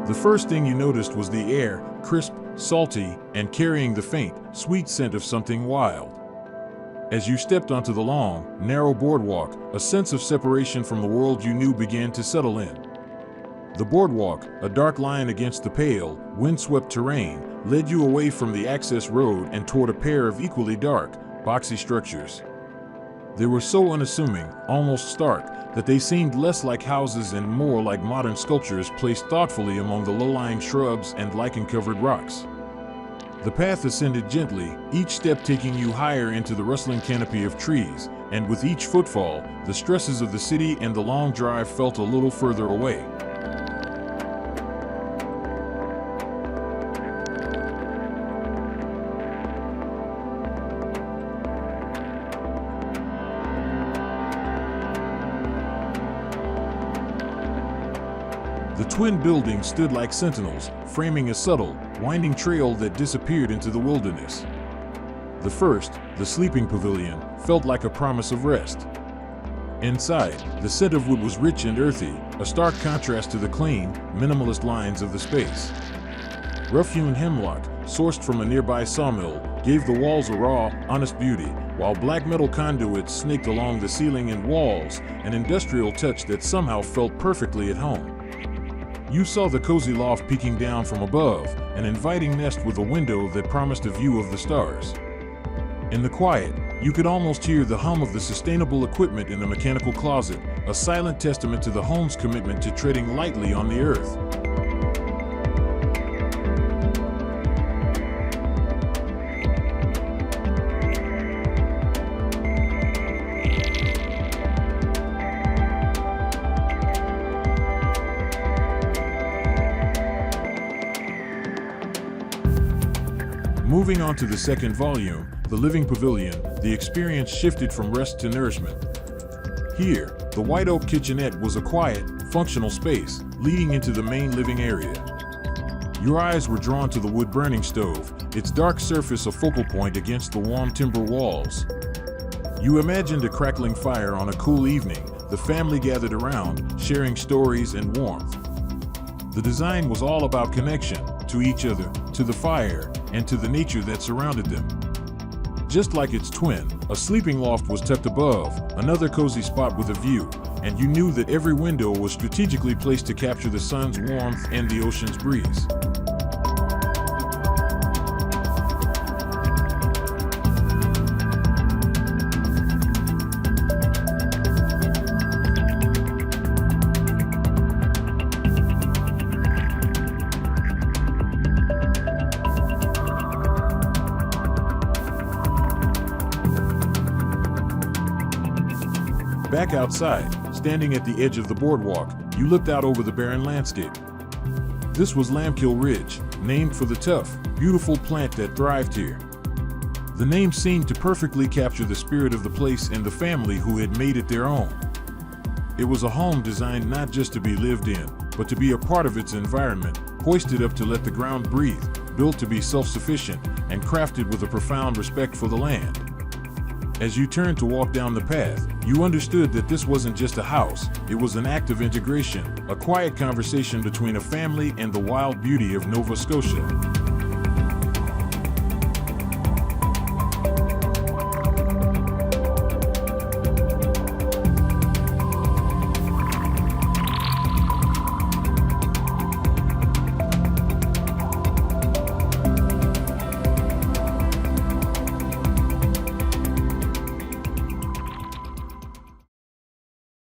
The first thing you noticed was the air, crisp, salty, and carrying the faint, sweet scent of something wild. As you stepped onto the long, narrow boardwalk, a sense of separation from the world you knew began to settle in. The boardwalk, a dark line against the pale, windswept terrain, led you away from the access road and toward a pair of equally dark, boxy structures. They were so unassuming, almost stark, that they seemed less like houses and more like modern sculptures placed thoughtfully among the low-lying shrubs and lichen-covered rocks. The path ascended gently, each step taking you higher into the rustling canopy of trees, and with each footfall, the stresses of the city and the long drive felt a little further away. The twin buildings stood like sentinels, framing a subtle, winding trail that disappeared into the wilderness. The first, the sleeping pavilion, felt like a promise of rest. Inside, the scent of wood was rich and earthy, a stark contrast to the clean, minimalist lines of the space. Rough-hewn hemlock, sourced from a nearby sawmill, gave the walls a raw, honest beauty, while black metal conduits snaked along the ceiling and walls, an industrial touch that somehow felt perfectly at home. You saw the cozy loft peeking down from above, an inviting nest with a window that promised a view of the stars. In the quiet, you could almost hear the hum of the sustainable equipment in the mechanical closet, a silent testament to the home's commitment to treading lightly on the earth. Moving on to the second volume, The Living Pavilion, the experience shifted from rest to nourishment. Here, the white oak kitchenette was a quiet, functional space, leading into the main living area. Your eyes were drawn to the wood burning stove, its dark surface a focal point against the warm timber walls. You imagined a crackling fire on a cool evening, the family gathered around, sharing stories and warmth. The design was all about connection, to each other, to the fire, and to the nature that surrounded them. Just like its twin, a sleeping loft was tucked above, another cozy spot with a view, and you knew that every window was strategically placed to capture the sun's warmth and the ocean's breeze. Back outside, standing at the edge of the boardwalk, you looked out over the barren landscape. This was Lambkill Ridge, named for the tough, beautiful plant that thrived here. The name seemed to perfectly capture the spirit of the place and the family who had made it their own. It was a home designed not just to be lived in, but to be a part of its environment, hoisted up to let the ground breathe, built to be self-sufficient, and crafted with a profound respect for the land. As you turned to walk down the path, you understood that this wasn't just a house, it was an act of integration, a quiet conversation between a family and the wild beauty of Nova Scotia.